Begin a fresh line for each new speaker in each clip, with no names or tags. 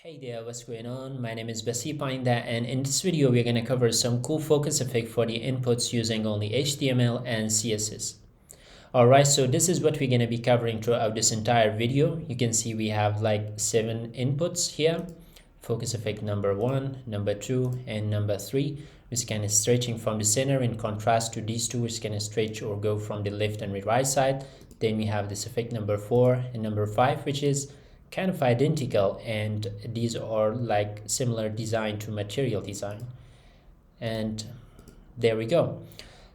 Hey there, what's going on? My name is Basir Payenda, and in this video we're going to cover some cool focus effect for the inputs using only HTML and CSS. Alright, so this is what we're going to be covering throughout this entire video. You can see we have like 7 inputs here. Focus effect number 1, number 2, and number 3, which is kind of stretching from the center in contrast to these two, which is going to stretch or go from the left and right side. Then we have this effect number 4 and number 5, which is kind of identical, and these are like similar design to material design. And there we go.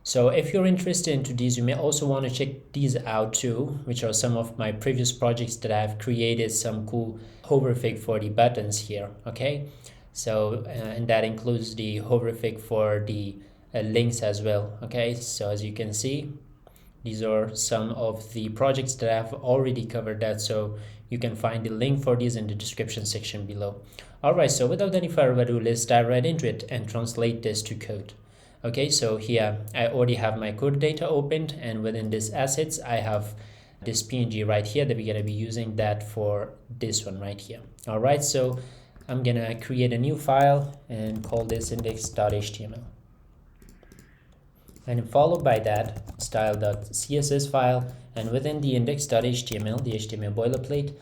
So if you're interested into these, you may also want to check these out too, which are some of my previous projects that I've created some cool hover effect for the buttons here. Okay, so and that includes the hover effect for the links as well. Okay, so as you can see, these are some of the projects that I've already covered that, so you can find the link for these in the description section below. Alright, so without any further ado, let's dive right into it and translate this to code. Okay, so here I already have my code data opened, and within this assets I have this PNG right here that we're going to be using that for this one right here. Alright, so I'm going to create a new file and call this index.html. And followed by that style.css file, and within the index.html, the HTML boilerplate,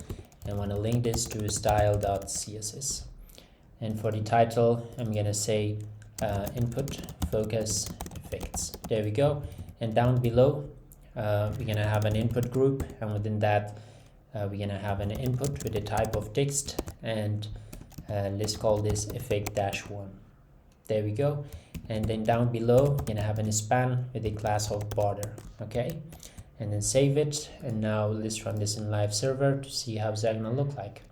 I want to link this to style.css. And for the title, I'm going to say input focus effects. There we go. And down below, we're going to have an input group, and within that, we're going to have an input with a type of text, and let's call this effect-1. There we go. And then down below, you're gonna have a span with a class of border. Okay, and then save it. And now let's run this in live server to see how it's gonna look like.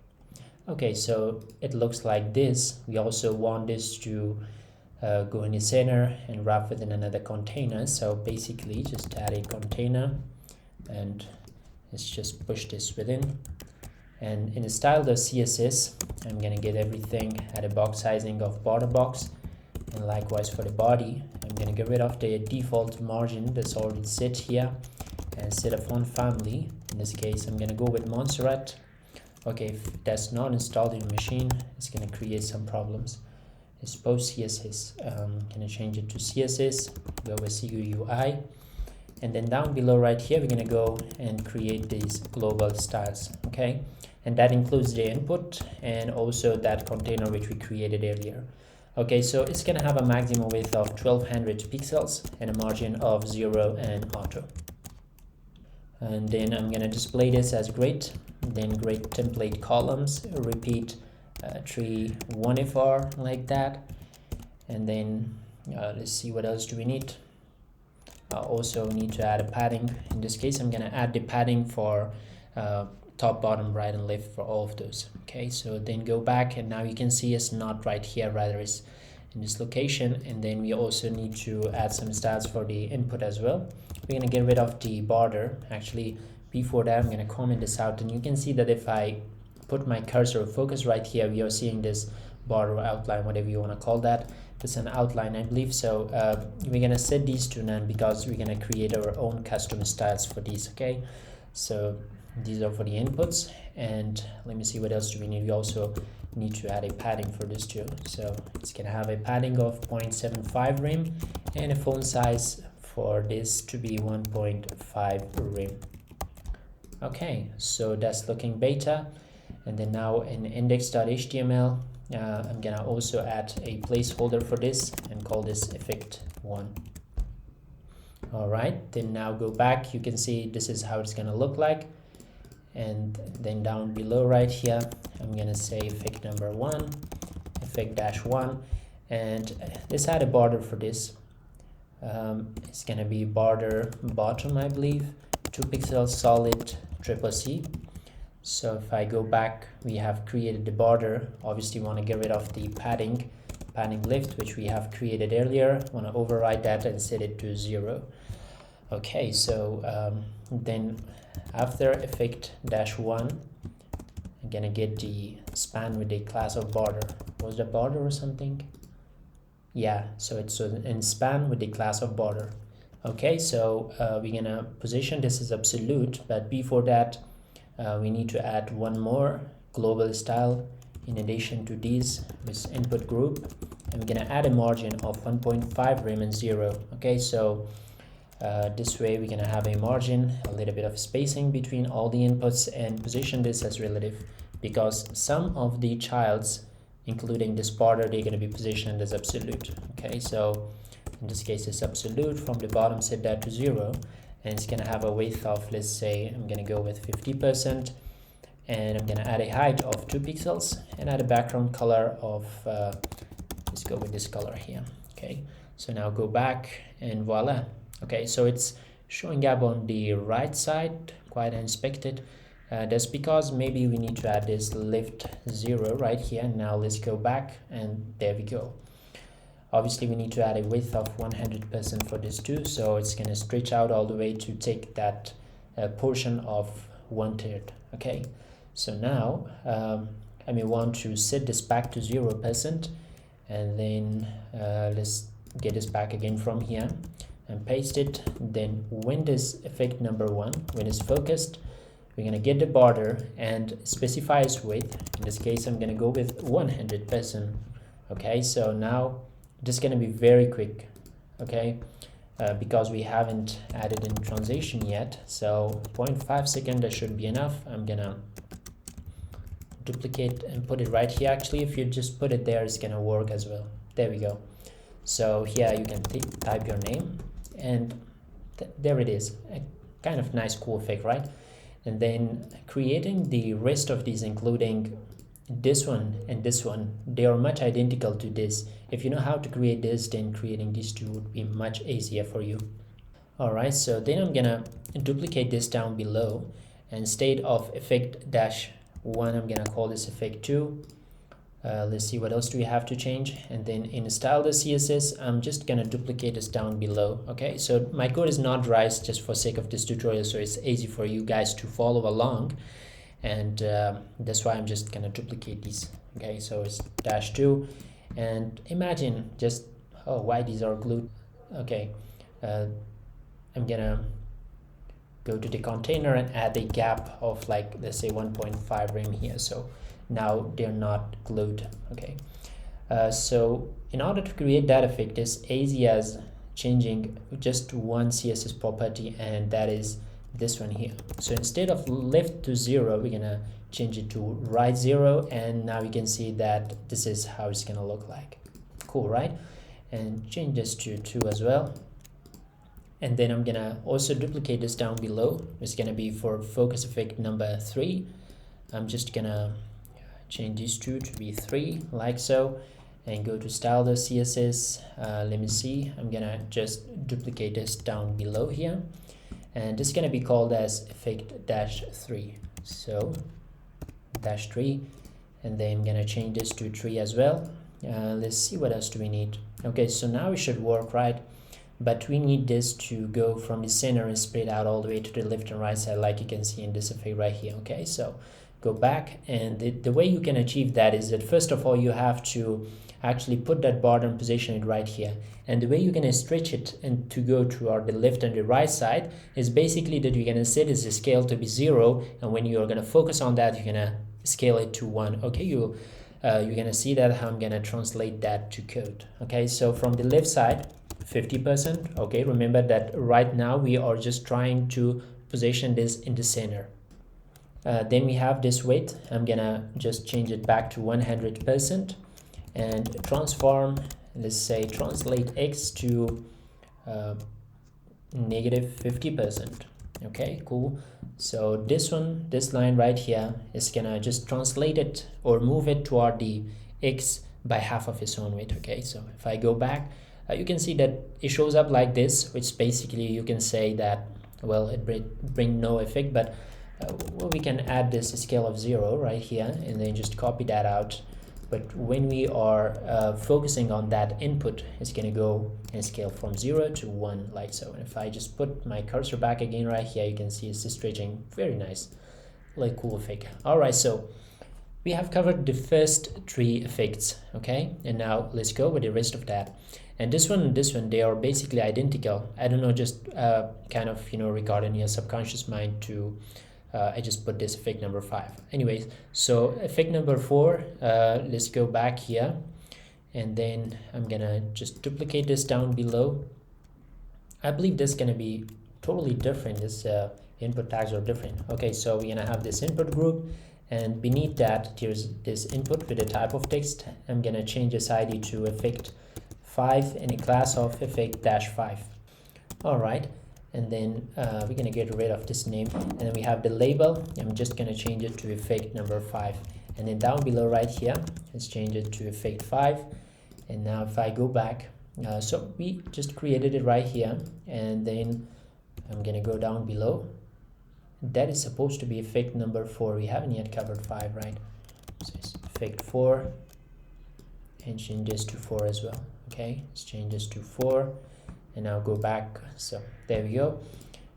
Okay, so it looks like this. We also want this to go in the center and wrap within another container. So basically just add a container and let's just push this within. And in the style.css, I'm gonna get everything at a box sizing of border box. And likewise for the body, I'm going to get rid of the default margin that's already set here and set a font family. In this case, I'm going to go with Montserrat. Okay, if that's not installed in your machine, it's going to create some problems. It's post CSS. I'm going to change it to CSS, go with CUUI. And then down below right here, we're going to go and create these global styles. Okay, and that includes the input and also that container which we created earlier. Okay, so it's going to have a maximum width of 1200 pixels and a margin of 0 and auto. And then I'm going to display this as grid, then grid template columns, repeat 1fr like that. And then let's see what else do we need. I also need to add a padding. In this case, I'm going to add the padding for top, bottom, right, and left for all of those. Okay, so then go back, and now you can see it's not right here, rather it's in this location. And then we also need to add some styles for the input as well. We're going to get rid of the border. Actually, before that, I'm going to comment this out, and you can see that if I put my cursor or focus right here, we are seeing this border outline, whatever you want to call that. It's an outline, I believe. So we're going to set these to none because we're going to create our own custom styles for these. Okay, so these are for the inputs, and let me see what else do we need. We also need to add a padding for this too. So it's gonna have a padding of 0.75 rem and a font size for this to be 1.5 rem. Okay, so that's looking beta. And then now in index.html, I'm gonna also add a placeholder for this and call this effect1. All right, then now go back. You can see this is how it's gonna look like. And then down below right here, I'm gonna say effect number 1, effect-1, and let's add a border for this. It's gonna be border bottom, I believe, 2 pixels solid CCC. So if I go back, we have created the border. Obviously want to get rid of the padding left, which we have created earlier. Want to override that and set it to 0. Okay, so then after effect-1, I'm gonna get the span with a class of border. Was the border or something? Yeah, so it's in span with the class of border. Okay, so we're gonna position this as absolute, but before that we need to add one more global style in addition to these, this input group, I'm gonna add a margin of 1.5 rem and 0. Okay, so this way we're gonna have a margin, a little bit of spacing between all the inputs, and position this as relative because some of the childs, including this border, they're gonna be positioned as absolute. Okay, so in this case it's absolute. From the bottom set that to 0, and it's gonna have a width of, let's say I'm gonna go with 50%, and I'm gonna add a height of 2 pixels and add a background color of let's go with this color here. Okay, so now go back and voila. Okay, so it's showing up on the right side, quite unexpected. That's because maybe we need to add this lift 0 right here. Now let's go back, and there we go. Obviously we need to add a width of 100% for this too, so it's going to stretch out all the way to take that portion of 1/3. Okay, so now I may want to set this back to 0%, and then let's get this back again from here and paste it. Then when this effect number 1, when it's focused, we're going to get the border and specify its width. In this case I'm going to go with 100%. Okay, so now this is going to be very quick. Okay, because we haven't added in transition yet, so 0.5 seconds, that should be enough. I'm gonna duplicate and put it right here. Actually, if you just put it there, it's gonna work as well. There we go. So here you can type your name, and there it is. A kind of nice cool effect, right? And then creating the rest of these, including this one and this one, they are much identical to this. If you know how to create this, then creating these two would be much easier for you. Alright, so then I'm gonna duplicate this down below, and instead of effect dash 1, I'm gonna call this effect 2. Let's see what else do we have to change. And then in style the CSS, I'm just gonna duplicate this down below. Okay, so my code is not right just for sake of this tutorial, so it's easy for you guys to follow along, and that's why I'm just gonna duplicate these. Okay, so it's dash 2, and imagine just, oh, why these are glued. Okay, I'm gonna go to the container and add a gap of, like, let's say 1.5 rem here, so now they're not glued. Okay, so in order to create that effect, it's easy as changing just one CSS property, and that is this one here. So instead of left to 0, we're gonna change it to right 0, and now you can see that this is how it's gonna look like. Cool, right? And change this to 2 as well. And then I'm gonna also duplicate this down below. It's gonna be for focus effect number 3. I'm just gonna change these 2 to be 3, like so, and go to style the CSS. Let me see, I'm gonna just duplicate this down below here, and this is gonna be called as effect dash 3. So dash 3, and then I'm gonna change this to 3 as well. Let's see, what else do we need? Okay, so now it should work, right? But we need this to go from the center and spread out all the way to the left and right side, like you can see in this effect right here. Okay, so go back, and the way you can achieve that is that first of all you have to actually put that border and position it right here, and the way you're going to stretch it and to go toward the left and the right side is basically that you're going to set this scale to be 0, and when you're going to focus on that, you're going to scale it to 1. Okay, you're going to see that how I'm going to translate that to code. Okay, so from the left side 50%. Okay, remember that right now we are just trying to position this in the center. Then we have this width. I'm gonna just change it back to 100% and transform, let's say translate x to negative 50%. Okay, cool. So this one, this line right here is gonna just translate it or move it toward the x by half of its own weight. Okay, so if I go back, you can see that it shows up like this, which basically you can say that, well, it bring no effect, but well, we can add this scale of 0 right here and then just copy that out. But when we are focusing on that input, it's going to go and scale from 0 to 1, like so. And if I just put my cursor back again right here, you can see it's stretching. Very nice, like cool effect. All right, so we have covered the first 3 effects. Okay, and now let's go with the rest of that. And this one, they are basically identical. I don't know, just kind of, you know, regarding your subconscious mind to I just put this effect number 5. Anyways, so effect number 4, let's go back here, and then I'm gonna just duplicate this down below. I believe this is gonna be totally different. This input tags are different. Okay, so we're gonna have this input group, and beneath that there's this input with a type of text. I'm gonna change this ID to effect 5 in a class of effect -5. All right, and then we're gonna get rid of this name, and then we have the label. I'm just gonna change it to effect number 5, and then down below right here, let's change it to effect 5. And now if I go back, so we just created it right here, and then I'm gonna go down below. That is supposed to be effect number 4. We haven't yet covered 5, right? So it's effect 4, and change this to 4 as well. Okay, let's change this to 4, and now go back. So there we go.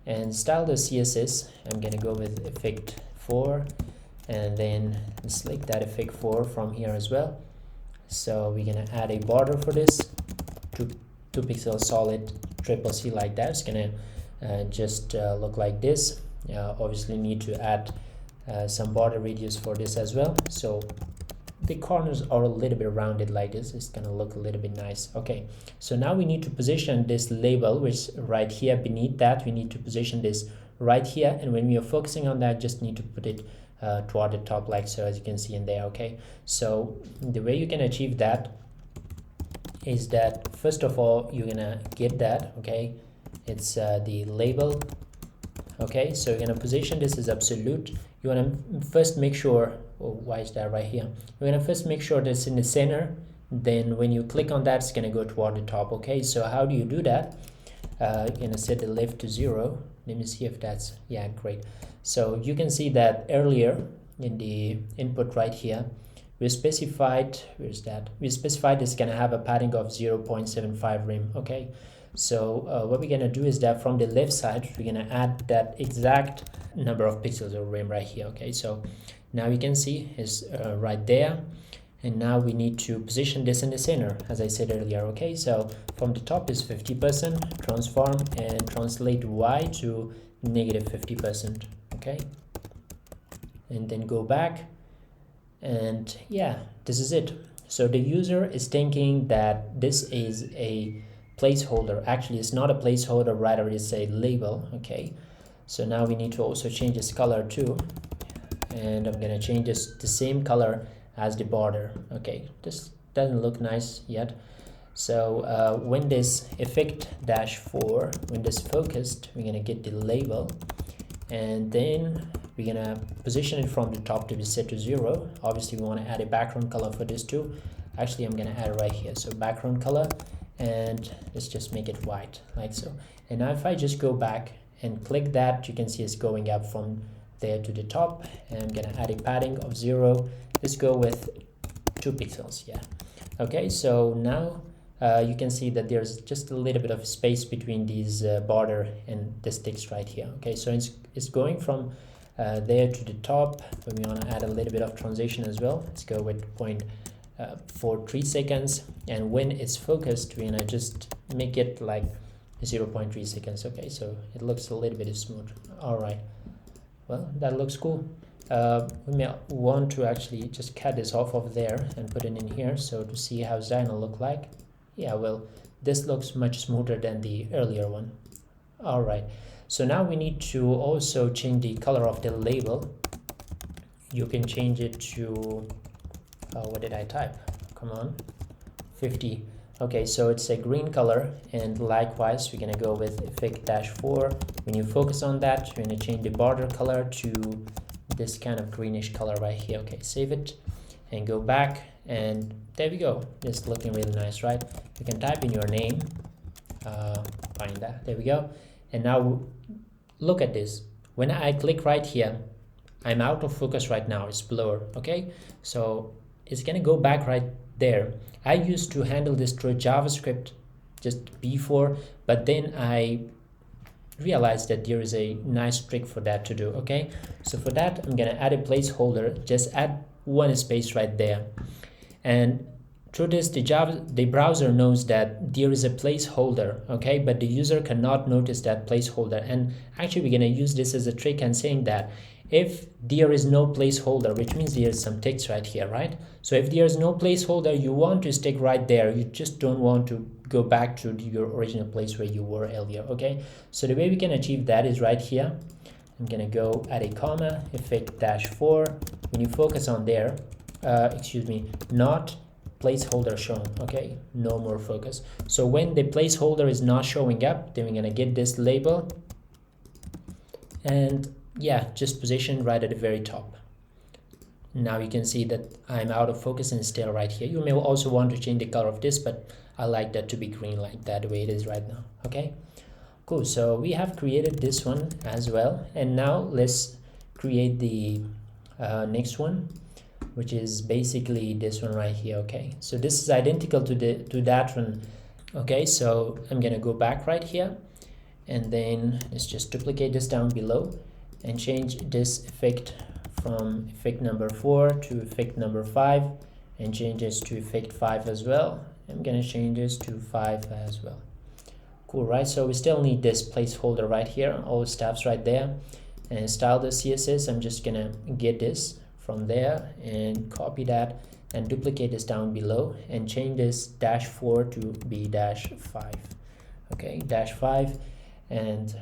And style the CSS, I'm gonna go with effect 4, and then select that effect 4 from here as well. So we're gonna add a border for this, 2 pixel solid triple C like that. It's gonna just look like this. Obviously need to add some border radius for this as well, so the corners are a little bit rounded like this. It's gonna look a little bit nice. Okay, so now we need to position this label, which right here beneath that. We need to position this right here, and when we are focusing on that, just need to put it toward the top like so, as you can see in there. Okay, so the way you can achieve that is that first of all you're gonna get that. Okay, it's the label. Okay, so you're gonna position this as absolute. You wanna first make sure, why is that right here? You're gonna first make sure that's in the center. Then when you click on that, it's gonna go toward the top. Okay, so how do you do that? You're gonna set the left to 0. Let me see if that's, yeah, great. So you can see that earlier in the input right here, we specified, where's that? We specified it's gonna have a padding of 0.75 rem. Okay, so what we're gonna do is that from the left side, we're gonna add that exact number of pixels of rem right here. Okay, so now you can see it's right there, and now we need to position this in the center, as I said earlier. Okay, so from the top is 50%, transform and translate y to -50%. Okay, and then go back, and yeah, this is it. So the user is thinking that this is a placeholder. Actually, it's not a placeholder, rather it's a label. Okay, so now we need to also change this color too, and I'm gonna change this the same color as the border. Okay, this doesn't look nice yet. So when this effect -4, when this focused, we're gonna get the label, and then we're gonna position it from the top to be set to 0. Obviously we want to add a background color for this too. Actually, I'm gonna add it right here. So background color, and let's just make it white like so. And now if I just go back and click that, you can see it's going up from there to the top, and I'm gonna add a padding of 0. Let's go with 2 pixels. Yeah, okay, so now you can see that there's just a little bit of space between these border and this text right here. Okay, so it's going from there to the top, but we want to add a little bit of transition as well. Let's go with 0.43 seconds, and when it's focused, we're gonna just make it like 0.3 seconds. Okay, so it looks a little bit smooth. All right, well, that looks cool. We may want to actually just cut this off of there and put it in here, so to see how it's gonna look like. Yeah, well, this looks much smoother than the earlier one. All right, so now we need to also change the color of the label. You can change it to what did I type? Come on, 50. Okay, so it's a green color, and likewise we're gonna go with effect -4. When you focus on that, you're gonna change the border color to this kind of greenish color right here. Okay, save it and go back, and there we go. It's looking really nice, right? You can type in your name, Payenda. There we go. And now look at this. When I click right here, I'm out of focus right now. It's blur. Okay, so it's gonna go back right there. I used to handle this through JavaScript just before, but then I realized that there is a nice trick for that to do. Okay, so for that I'm gonna add a placeholder. Just add one space right there, and through this the browser knows that there is a placeholder. Okay, but the user cannot notice that placeholder, and actually we're gonna use this as a trick and saying that if there is no placeholder, which means there is some text right here, right? So if there is no placeholder, you want to stick right there. You just don't want to go back to your original place where you were earlier. Okay, so the way we can achieve that is right here. I'm gonna go add a comma, effect -4. When you focus on there, excuse me, not placeholder shown. Okay, no more focus. So when the placeholder is not showing up, then we're gonna get this label, and yeah, just position right at the very top. Now you can see that I'm out of focus and still right here. You may also want to change the color of this, but I like that to be green like that, the way it is right now. Okay, cool. So we have created this one as well, and now let's create the next one, which is basically this one right here. Okay, so this is identical to that one. Okay, so I'm gonna go back right here, and then let's just duplicate this down below and change this effect from effect number 4 to effect number 5, and change this to effect 5 as well. I'm gonna change this to 5 as well. Cool, right? So we still need this placeholder right here, all stuff's right there. And style the CSS, I'm just gonna get this from there and copy that and duplicate this down below and change this -4 to be -5. Okay, -5, and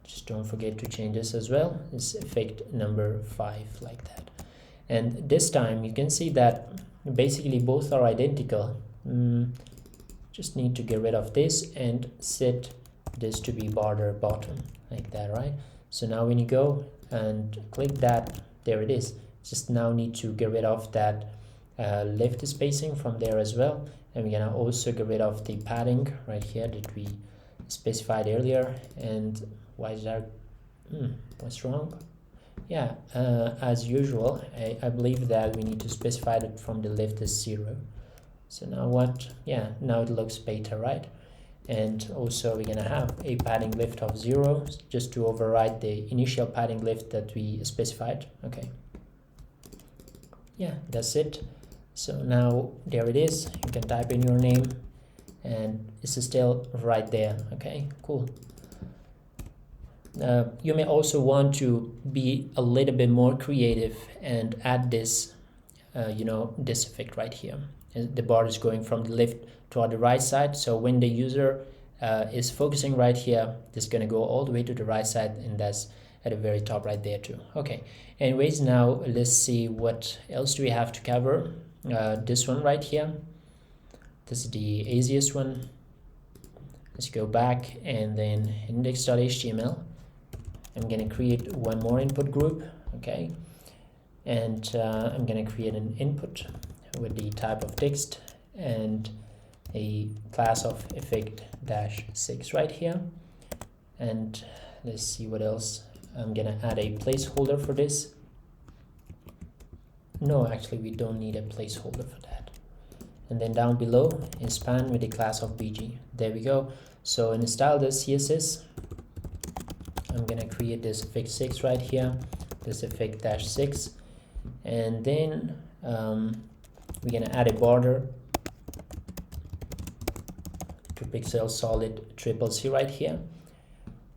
just don't forget to change this as well. It's effect number 5 like that. And this time you can see that basically both are identical. Just need to get rid of this and set this to be border bottom like that, right? So now when you go and click that, there it is. Just now need to get rid of that left spacing from there as well, and we're gonna also get rid of the padding right here that we specified earlier. And why is that? What's wrong? Yeah, as usual, I believe that we need to specify that from the left is 0. So now what? Yeah, now it looks better, right? And also we're gonna have a padding left of 0 just to override the initial padding left that we specified. Okay, yeah, that's it. So now there it is. You can type in your name and it's still right there. Okay, cool. You may also want to be a little bit more creative and add this this effect right here. The bar is going from the left toward the right side, so when the user is focusing right here, this is going to go all the way to the right side, and that's at the very top right there too. Okay, anyways, now let's see what else do we have to cover. This one right here, this is the easiest one. Let's go back and then index.html. I'm going to create one more input group. Okay, and I'm going to create an input with the type of text and a class of effect-6 right here. And let's see what else. I'm gonna add a placeholder for this. No, actually we don't need a placeholder for that. And then down below is span with the class of bg. There we go. So in style the CSS, I'm gonna create this effect-6 right here, this effect-6, and then we're gonna add a border, 2 pixel solid CCC right here.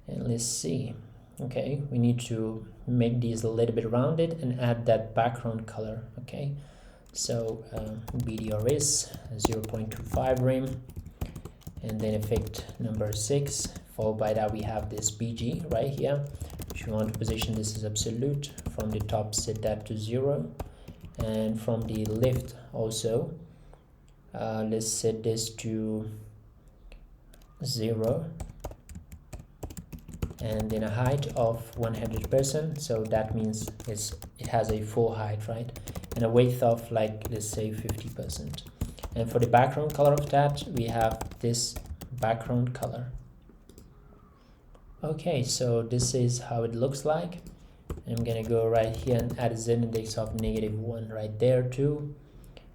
And let's see. Okay, we need to make these a little bit rounded and add that background color. Okay, so BDRS 0.25 rem, and then effect number 6. Followed by that we have this BG right here. If you want to position this as absolute, from the top set that to 0. And from the left also, let's set this to 0, and then a height of 100%, so that means it has a full height, right? And a width of, like, let's say 50%. And for the background color of that, we have this background color. Okay, so this is how it looks like. I'm gonna go right here and add a z-index of -1 right there too.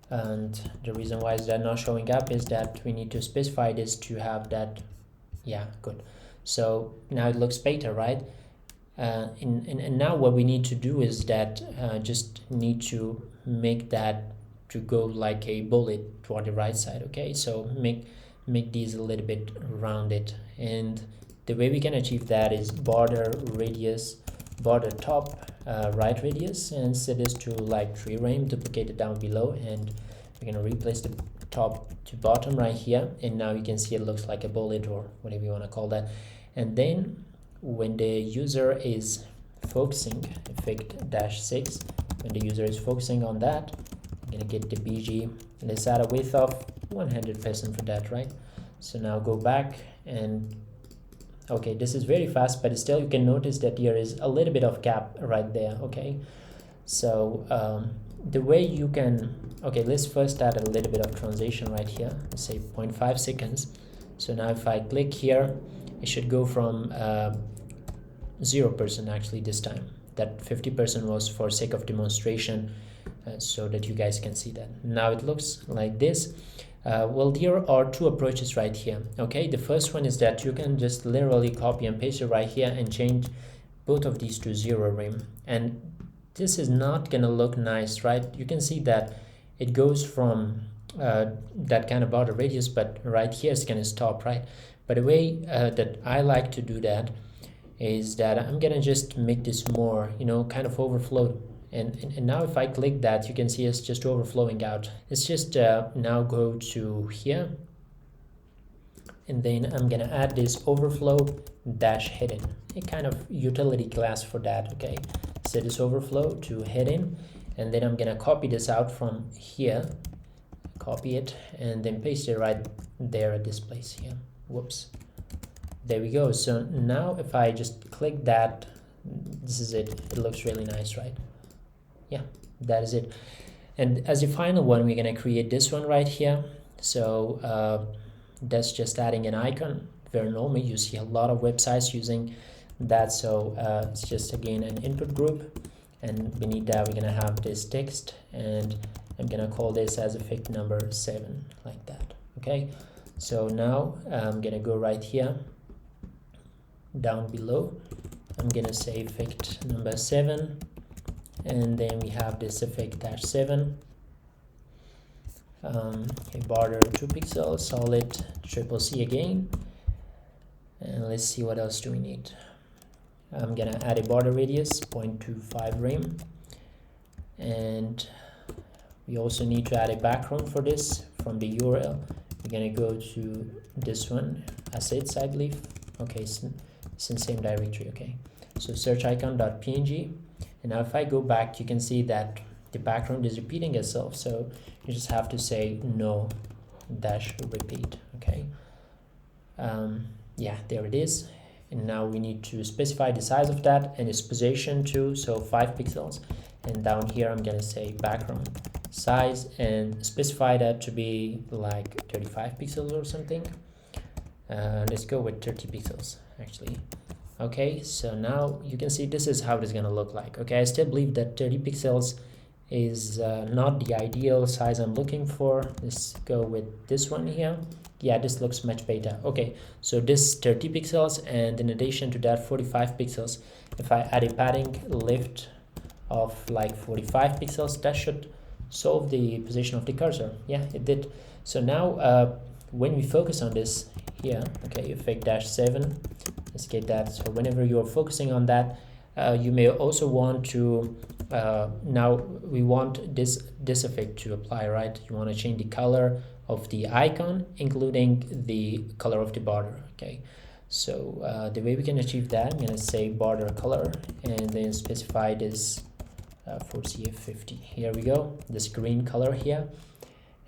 And the reason why is that not showing up is that we need to specify this to have that. Yeah, good. So now it looks better, right? And now what we need to do is that just need to make that to go like a bullet toward the right side. Okay, so make these a little bit rounded, and the way we can achieve that is border radius border top right radius and set this to like 3 rem, duplicate it down below, and we're going to replace the top to bottom right here, and now you can see it looks like a bullet or whatever you want to call that. And then when the user is focusing, effect -6, when the user is focusing on that, I'm gonna get the BG. Let's add a width of 100% for that, right? So now go back, and okay, this is very fast, but still you can notice that there is a little bit of gap right there. Okay, so the way you can, okay, let's first add a little bit of transition right here. Let's say 0.5 seconds. So now if I click here, it should go from 0% actually this time. That 50% was for sake of demonstration, so that you guys can see that. Now it looks like this. Well, there are two approaches right here. Okay, the first one is that you can just literally copy and paste it right here and change both of these to 0 rem, and this is not gonna look nice, right? You can see that it goes from that kind of border radius, but right here it's gonna stop, right? But the way that I like to do that is that I'm gonna just make this more, you know, kind of overflow. And now if I click that, you can see it's just overflowing out. It's just now go to here, and then I'm gonna add this overflow dash hidden, a kind of utility class for that. Okay, set this overflow to hidden, and then I'm gonna copy this out from here, copy it, and then paste it right there at this place here. Whoops, there we go. So now if I just click that, this is it. It looks really nice, right? Yeah, that is it. And as the final one, we're gonna create this one right here. So that's just adding an icon. Very normal, you see a lot of websites using that. So it's just again an input group, and beneath that we're gonna have this text, and I'm gonna call this as effect number 7, like that. Okay, so now I'm gonna go right here down below. I'm gonna say effect number 7, and then we have this effect -7, a border 2 pixels, solid CCC again, and let's see what else do we need. I'm gonna add a border radius 0.25 rem, and we also need to add a background for this. From the URL we're gonna go to this one, assets I believe. Okay, it's in the same directory. Okay, so search icon.png, and now if I go back, you can see that the background is repeating itself, so you just have to say no dash repeat. Okay, yeah, there it is. And now we need to specify the size of that and its position too, so 5 pixels. And down here I'm gonna say background size and specify that to be like 35 pixels or something. Let's go with 30 pixels actually. Okay, so now you can see this is how it is gonna look like. Okay, I still believe that 30 pixels is not the ideal size I'm looking for. Let's go with this one here. Yeah, this looks much better. Okay, so this 30 pixels, and in addition to that 45 pixels, if I add a padding lift of like 45 pixels, that should solve the position of the cursor. Yeah, it did. So now when we focus on this here, okay, effect -7, let's get that. So whenever you're focusing on that, you may also want to now we want this effect to apply, right? You want to change the color of the icon, including the color of the border. Okay, so the way we can achieve that, I'm going to say border color and then specify this for CF50. Here we go, this green color here.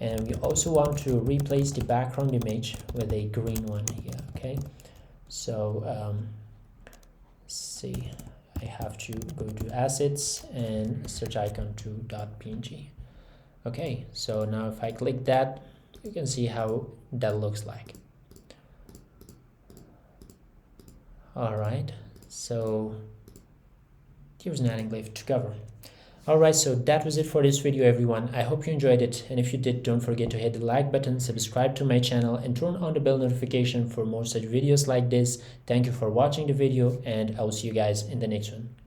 And we also want to replace the background image with a green one here. Okay, so let's see, I have to go to assets and search icon to .png. Okay, so now if I click that, you can see how that looks like. All right, so here's an adding left to cover. All right, so that was it for this video, everyone. I hope you enjoyed it, and if you did, don't forget to hit the like button, subscribe to my channel, and turn on the bell notification for more such videos like this. Thank you for watching the video, and I will see you guys in the next one.